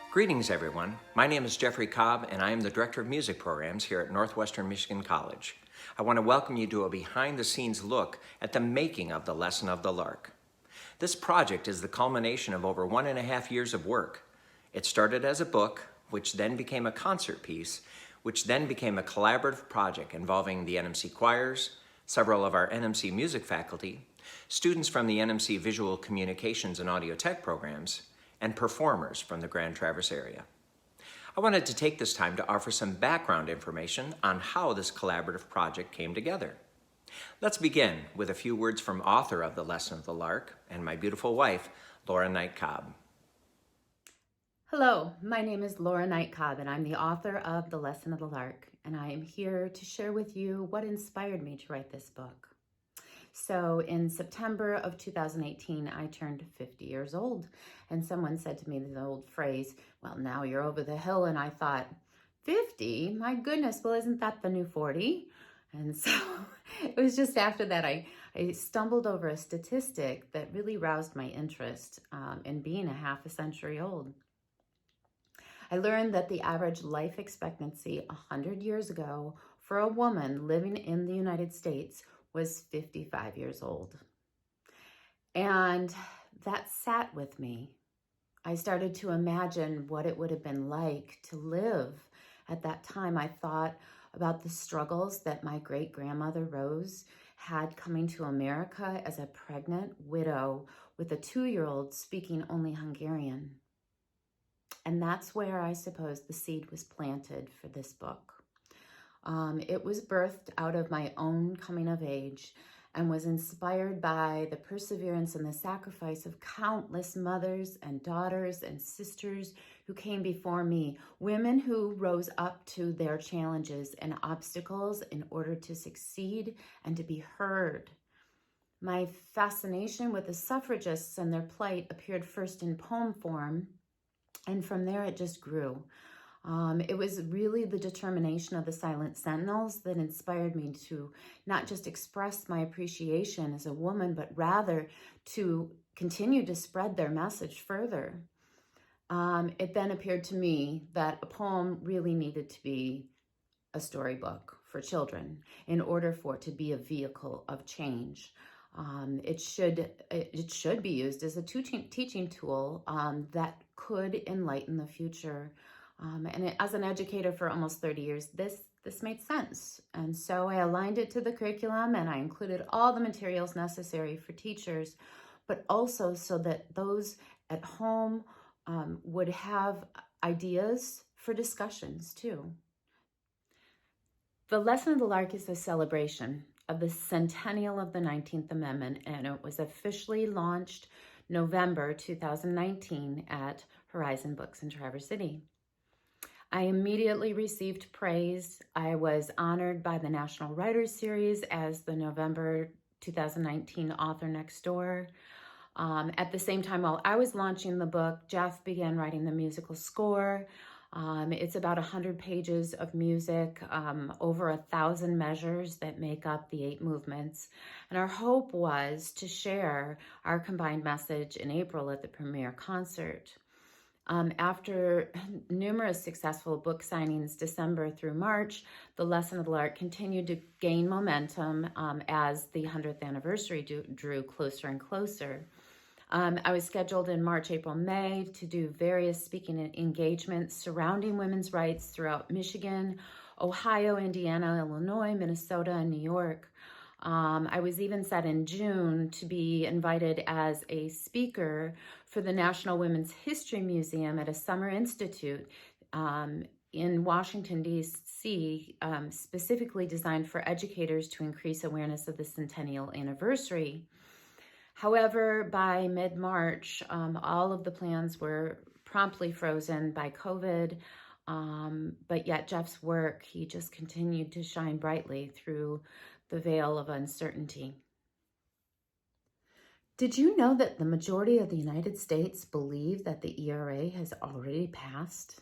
Greetings, everyone. My name is Jeffrey Cobb, and I am the Director of Music Programs here at Northwestern Michigan College. I want to welcome you to a behind-the-scenes look at the making of the Lesson of the Lark. This project is the culmination of over 1.5 years of work. It started as a book, which then became a concert piece, which then became a collaborative project involving the NMC choirs, several of our NMC music faculty, students from the NMC Visual Communications and Audio Tech programs, and performers from the Grand Traverse area. I wanted to take this time to offer some background information on how this collaborative project came together. Let's begin with a few words from author of The Lesson of the Lark and my beautiful wife, Laura Knight Cobb. Hello, my name is Laura Knight Cobb, and I'm the author of The Lesson of the Lark, and I am here to share with you what inspired me to write this book. So in September of 2018, I turned 50 years old, and someone said to me the old phrase, well, now you're over the hill, and I thought, 50? My goodness, well, isn't that the new 40? And so it was just after that I stumbled over a statistic that really roused my interest in being a half a century old. I learned that the average life expectancy 100 years ago for a woman living in the United States was 55 years old. And that sat with me. I started to imagine what it would have been like to live at that time. I thought about the struggles that my great-grandmother Rose had coming to America as a pregnant widow with a 2-year-old speaking only Hungarian. And that's where I suppose the seed was planted for this book. It was birthed out of my own coming of age and was inspired by the perseverance and the sacrifice of countless mothers and daughters and sisters who came before me, women who rose up to their challenges and obstacles in order to succeed and to be heard. My fascination with the suffragists and their plight appeared first in poem form, and from there it just grew. It was really the determination of the Silent Sentinels that inspired me to not just express my appreciation as a woman, but rather to continue to spread their message further. It then appeared to me that a poem really needed to be a storybook for children in order for it to be a vehicle of change. It should be used as a teaching tool that could enlighten the future. As an educator for almost 30 years, this made sense. And so I aligned it to the curriculum, and I included all the materials necessary for teachers, but also so that those at home would have ideas for discussions too. The Lesson of the Lark is a celebration of the centennial of the 19th Amendment, and it was officially launched November 2019 at Horizon Books in Traverse City. I immediately received praise. I was honored by the National Writers Series as the November 2019 author next door. At the same time, while I was launching the book, Jeff began writing the musical score. It's about 100 pages of music, over 1,000 measures that make up the 8 movements. And our hope was to share our combined message in April at the premiere concert. After numerous successful book signings December through March, The Lesson of the Lark continued to gain momentum as the 100th anniversary drew closer and closer. I was scheduled in March, April, May to do various speaking engagements surrounding women's rights throughout Michigan, Ohio, Indiana, Illinois, Minnesota, and New York. I was even set in June to be invited as a speaker for the National Women's History Museum at a summer institute in Washington, D.C., specifically designed for educators to increase awareness of the centennial anniversary. However, by mid-March, all of the plans were promptly frozen by COVID, but yet Jeff's work, he just continued to shine brightly through the veil of uncertainty. Did you know that the majority of the United States believe that the ERA has already passed?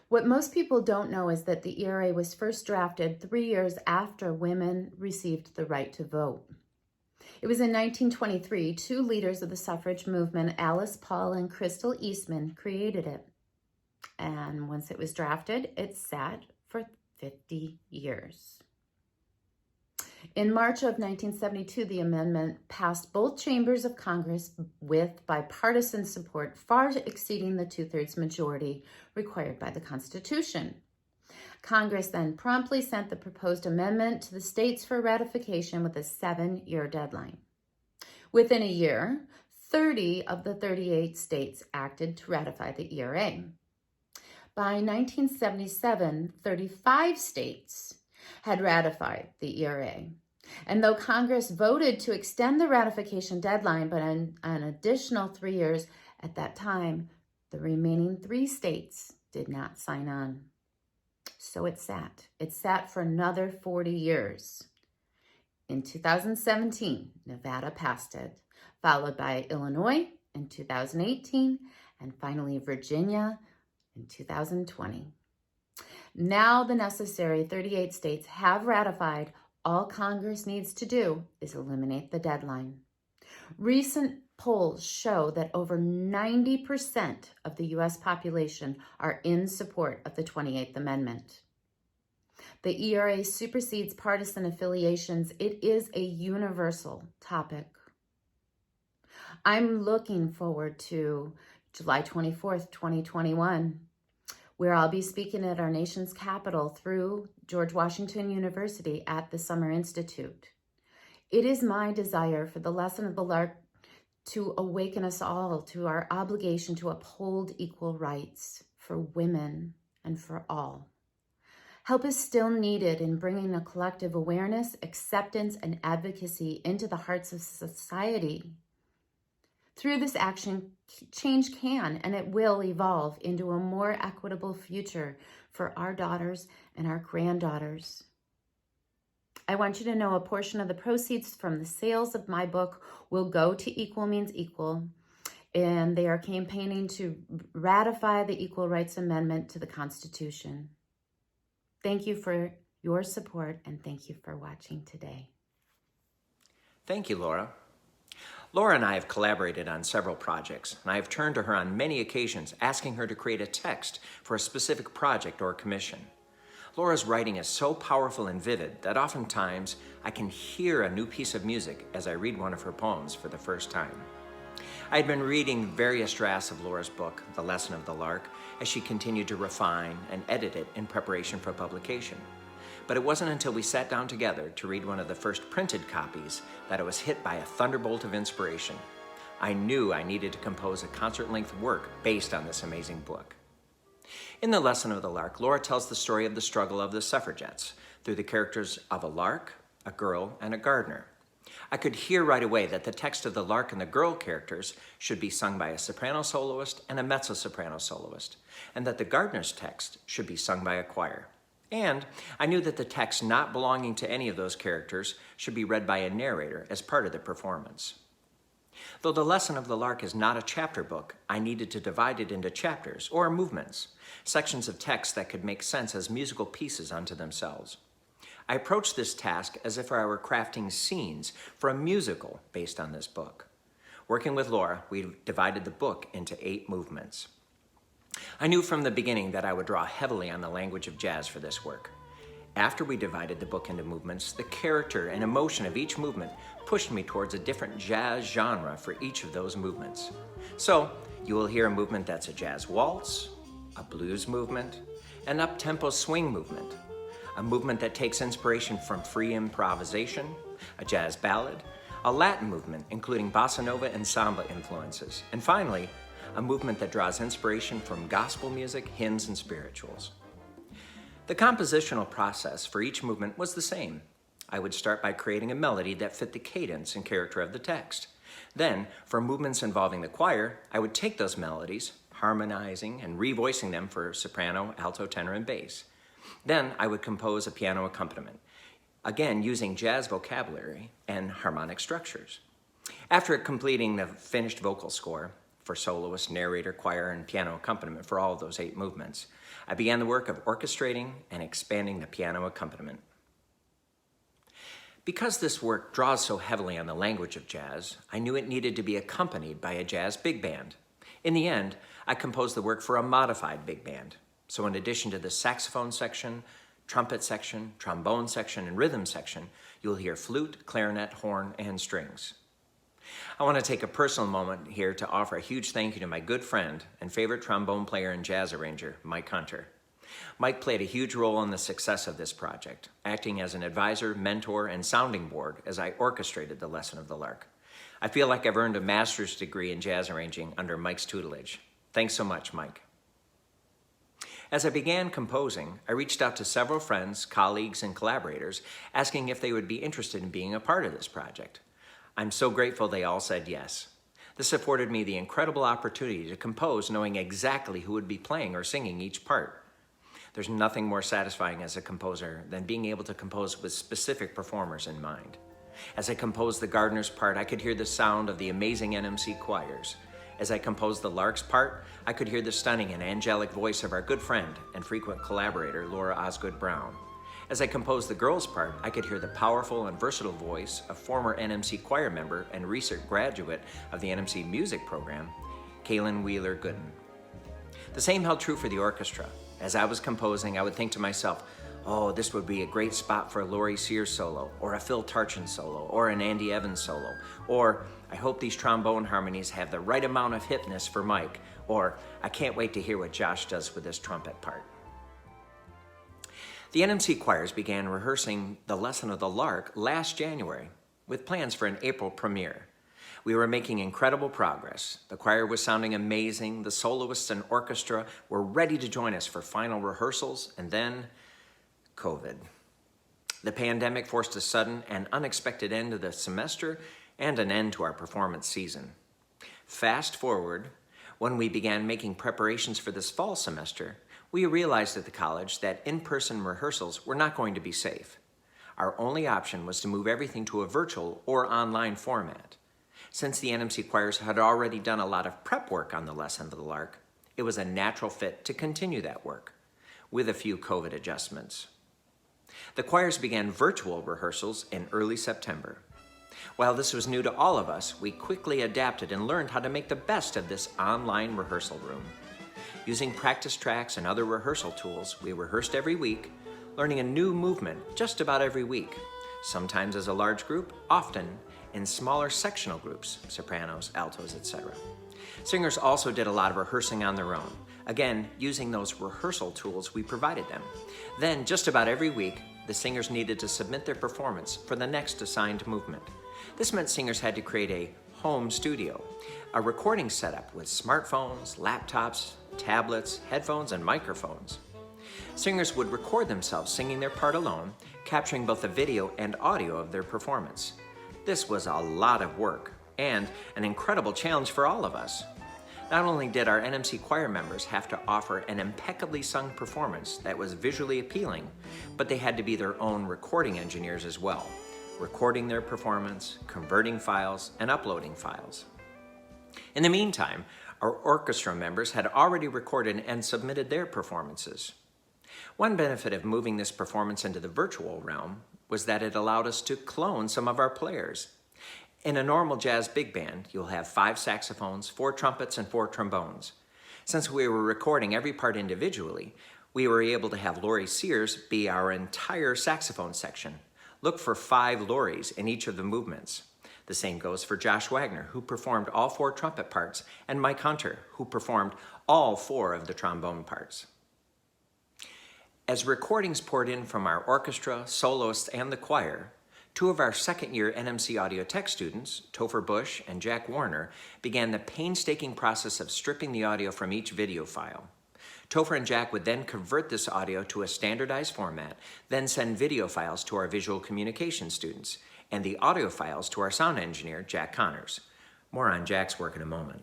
What most people don't know is that the ERA was first drafted 3 years after women received the right to vote. It was in 1923, 2 leaders of the suffrage movement, Alice Paul and Crystal Eastman, created it. And once it was drafted, it sat for 50 years. In March of 1972, the amendment passed both chambers of Congress with bipartisan support far exceeding the 2/3 majority required by the Constitution. Congress then promptly sent the proposed amendment to the states for ratification with a 7-year deadline. Within a year, 30 of the 38 states acted to ratify the ERA. By 1977, 35 states had ratified the ERA. And though Congress voted to extend the ratification deadline by an additional 3 years, at that time, the remaining 3 states did not sign on. So it sat. It sat for another 40 years. In 2017, Nevada passed it, followed by Illinois in 2018, and finally Virginia in 2020. Now the necessary 38 states have ratified. All Congress needs to do is eliminate the deadline. Recent polls show that over 90% of the U.S. population are in support of the 28th Amendment. The ERA supersedes partisan affiliations. It is a universal topic. I'm looking forward to July 24th, 2021, where I'll be speaking at our nation's capital through George Washington University at the Summer Institute. It is my desire for the Lesson of the Lark to awaken us all to our obligation to uphold equal rights for women and for all. Help is still needed in bringing a collective awareness, acceptance, and advocacy into the hearts of society. Through this action, change can and it will evolve into a more equitable future for our daughters and our granddaughters. I want you to know a portion of the proceeds from the sales of my book will go to Equal Means Equal, and they are campaigning to ratify the Equal Rights Amendment to the Constitution. Thank you for your support, and thank you for watching today. Thank you, Laura. Laura and I have collaborated on several projects, and I have turned to her on many occasions asking her to create a text for a specific project or commission. Laura's writing is so powerful and vivid that oftentimes I can hear a new piece of music as I read one of her poems for the first time. I had been reading various drafts of Laura's book, The Lesson of the Lark, as she continued to refine and edit it in preparation for publication. But it wasn't until we sat down together to read one of the first printed copies that I was hit by a thunderbolt of inspiration. I knew I needed to compose a concert-length work based on this amazing book. In The Lesson of the Lark, Laura tells the story of the struggle of the suffragettes through the characters of a lark, a girl, and a gardener. I could hear right away that the text of the lark and the girl characters should be sung by a soprano soloist and a mezzo-soprano soloist, and that the gardener's text should be sung by a choir. And I knew that the text not belonging to any of those characters should be read by a narrator as part of the performance. Though The Lesson of the Lark is not a chapter book, I needed to divide it into chapters or movements, sections of text that could make sense as musical pieces unto themselves. I approached this task as if I were crafting scenes for a musical based on this book. Working with Laura, we divided the book into 8 movements. I knew from the beginning that I would draw heavily on the language of jazz for this work. After we divided the book into movements, the character and emotion of each movement pushed me towards a different jazz genre for each of those movements. So you will hear a movement that's a jazz waltz, a blues movement, an up-tempo swing movement, a movement that takes inspiration from free improvisation, a jazz ballad, a Latin movement including bossa nova and samba influences, and finally, a movement that draws inspiration from gospel music, hymns, and spirituals. The compositional process for each movement was the same. I would start by creating a melody that fit the cadence and character of the text. Then, for movements involving the choir, I would take those melodies, harmonizing and revoicing them for soprano, alto, tenor, and bass. Then I would compose a piano accompaniment, again using jazz vocabulary and harmonic structures. After completing the finished vocal score for soloist, narrator, choir, and piano accompaniment for all of those 8 movements, I began the work of orchestrating and expanding the piano accompaniment. Because this work draws so heavily on the language of jazz, I knew it needed to be accompanied by a jazz big band. In the end, I composed the work for a modified big band. So in addition to the saxophone section, trumpet section, trombone section, and rhythm section, you'll hear flute, clarinet, horn, and strings. I want to take a personal moment here to offer a huge thank you to my good friend and favorite trombone player and jazz arranger, Mike Hunter. Mike played a huge role in the success of this project, acting as an advisor, mentor, and sounding board as I orchestrated the Lesson of the Lark. I feel like I've earned a master's degree in jazz arranging under Mike's tutelage. Thanks so much, Mike. As I began composing, I reached out to several friends, colleagues, and collaborators asking if they would be interested in being a part of this project. I'm so grateful they all said yes. This afforded me the incredible opportunity to compose knowing exactly who would be playing or singing each part. There's nothing more satisfying as a composer than being able to compose with specific performers in mind. As I composed the gardener's part, I could hear the sound of the amazing NMC choirs. As I composed the Lark's part, I could hear the stunning and angelic voice of our good friend and frequent collaborator, Laura Osgood Brown. As I composed the girl's part, I could hear the powerful and versatile voice of former NMC choir member and recent graduate of the NMC music program, Kaylin Wheeler-Gooden. The same held true for the orchestra. As I was composing, I would think to myself, oh, this would be a great spot for a Laurie Sears solo, or a Phil Tarchin solo, or an Andy Evans solo, or I hope these trombone harmonies have the right amount of hipness for Mike, or I can't wait to hear what Josh does with this trumpet part. The NMC choirs began rehearsing the Lesson of the Lark last January, with plans for an April premiere. We were making incredible progress. The choir was sounding amazing. The soloists and orchestra were ready to join us for final rehearsals, and then COVID. The pandemic forced a sudden and unexpected end to the semester and an end to our performance season. Fast forward, when we began making preparations for this fall semester, we realized at the college that in-person rehearsals were not going to be safe. Our only option was to move everything to a virtual or online format. Since the NMC choirs had already done a lot of prep work on the Lesson of the Lark, it was a natural fit to continue that work, with a few COVID adjustments. The choirs began virtual rehearsals in early September. While this was new to all of us, we quickly adapted and learned how to make the best of this online rehearsal room. Using practice tracks and other rehearsal tools, we rehearsed every week, learning a new movement just about every week, sometimes as a large group, often in smaller sectional groups, sopranos, altos, etc. Singers also did a lot of rehearsing on their own, again, using those rehearsal tools we provided them. Then, just about every week, the singers needed to submit their performance for the next assigned movement. This meant singers had to create a home studio, a recording setup with smartphones, laptops, tablets, headphones, and microphones. Singers would record themselves singing their part alone, capturing both the video and audio of their performance. This was a lot of work and an incredible challenge for all of us. Not only did our NMC choir members have to offer an impeccably sung performance that was visually appealing, but they had to be their own recording engineers as well, recording their performance, converting files, and uploading files. In the meantime, our orchestra members had already recorded and submitted their performances. One benefit of moving this performance into the virtual realm was that it allowed us to clone some of our players. In a normal jazz big band, you'll have 5 saxophones, 4 trumpets, and 4 trombones. Since we were recording every part individually, we were able to have Laurie Sears be our entire saxophone section. Look for 5 Lauries in each of the movements. The same goes for Josh Wagner, who performed all 4 trumpet parts, and Mike Hunter, who performed all 4 of the trombone parts. As recordings poured in from our orchestra, soloists, and the choir, 2 of our second-year NMC Audio Tech students, Topher Bush and Jack Warner, began the painstaking process of stripping the audio from each video file. Topher and Jack would then convert this audio to a standardized format, then send video files to our visual communication students, and the audio files to our sound engineer, Jack Connors. More on Jack's work in a moment.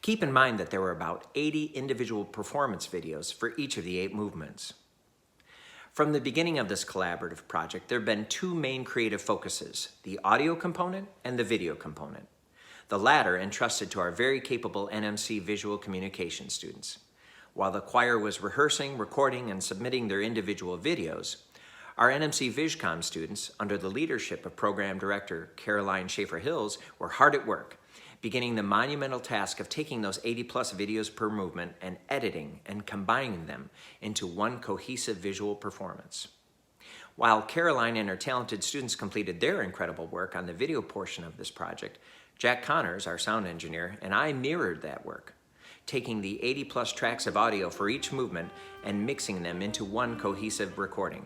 Keep in mind that there were about 80 individual performance videos for each of the 8 movements. From the beginning of this collaborative project, there have been 2 main creative focuses, the audio component and the video component. The latter entrusted to our very capable NMC visual communication students. While the choir was rehearsing, recording, and submitting their individual videos, our NMC VisCom students, under the leadership of Program Director Caroline Schaefer-Hills, were hard at work, beginning the monumental task of taking those 80-plus videos per movement and editing and combining them into one cohesive visual performance. While Caroline and her talented students completed their incredible work on the video portion of this project, Jack Connors, our sound engineer, and I mirrored that work, taking the 80-plus tracks of audio for each movement and mixing them into one cohesive recording.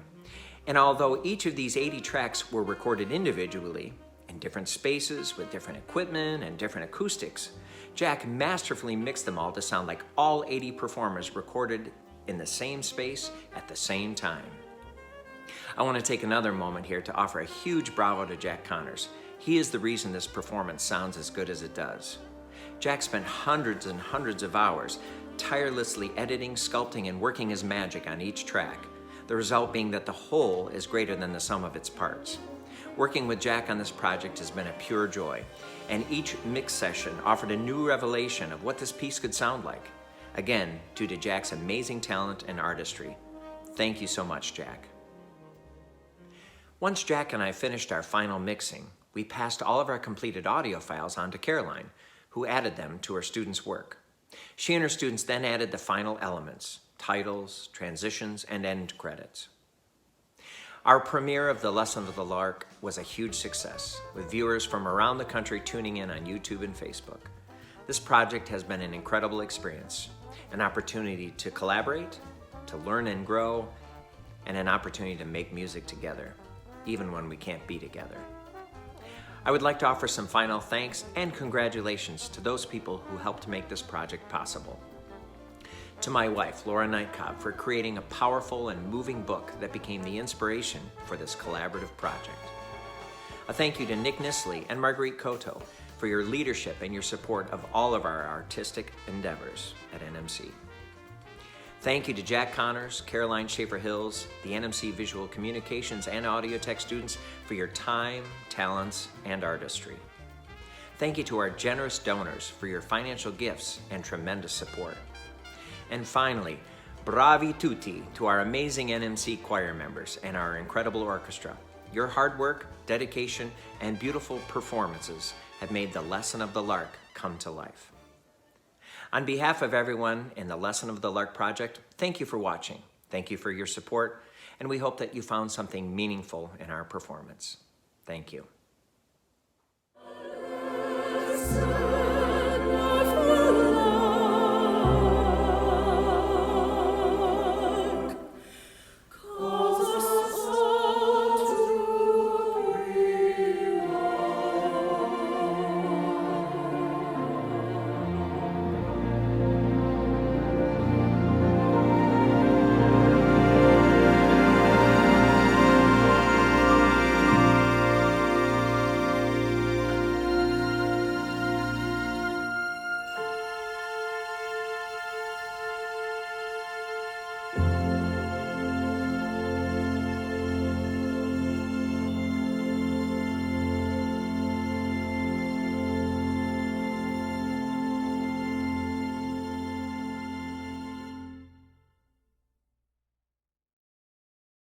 And although each of these 80 tracks were recorded individually, in different spaces with different equipment and different acoustics, Jack masterfully mixed them all to sound like all 80 performers recorded in the same space at the same time. I want to take another moment here to offer a huge bravo to Jack Connors. He is the reason this performance sounds as good as it does. Jack spent hundreds and hundreds of hours tirelessly editing, sculpting, and working his magic on each track, the result being that the whole is greater than the sum of its parts. Working with Jack on this project has been a pure joy, and each mix session offered a new revelation of what this piece could sound like. Again, due to Jack's amazing talent and artistry. Thank you so much, Jack. Once Jack and I finished our final mixing, we passed all of our completed audio files on to Caroline, who added them to her students' work. She and her students then added the final elements, titles, transitions, and end credits. Our premiere of The Lesson of the Lark was a huge success, with viewers from around the country tuning in on YouTube and Facebook. This project has been an incredible experience, an opportunity to collaborate, to learn and grow, and an opportunity to make music together, even when we can't be together. I would like to offer some final thanks and congratulations to those people who helped make this project possible. To my wife, Laura Knight Cobb, for creating a powerful and moving book that became the inspiration for this collaborative project. A thank you to Nick Nisley and Marguerite Coto for your leadership and your support of all of our artistic endeavors at NMC. Thank you to Jack Connors, Caroline Schaefer-Hills, the NMC Visual Communications and Audio Tech students for your time, talents, and artistry. Thank you to our generous donors for your financial gifts and tremendous support. And finally, bravi tutti to our amazing NMC choir members and our incredible orchestra. Your hard work, dedication, and beautiful performances have made the Lesson of the Lark come to life. On behalf of everyone in the Lesson of the Lark project, thank you for watching. Thank you for your support, and we hope that you found something meaningful in our performance. Thank you.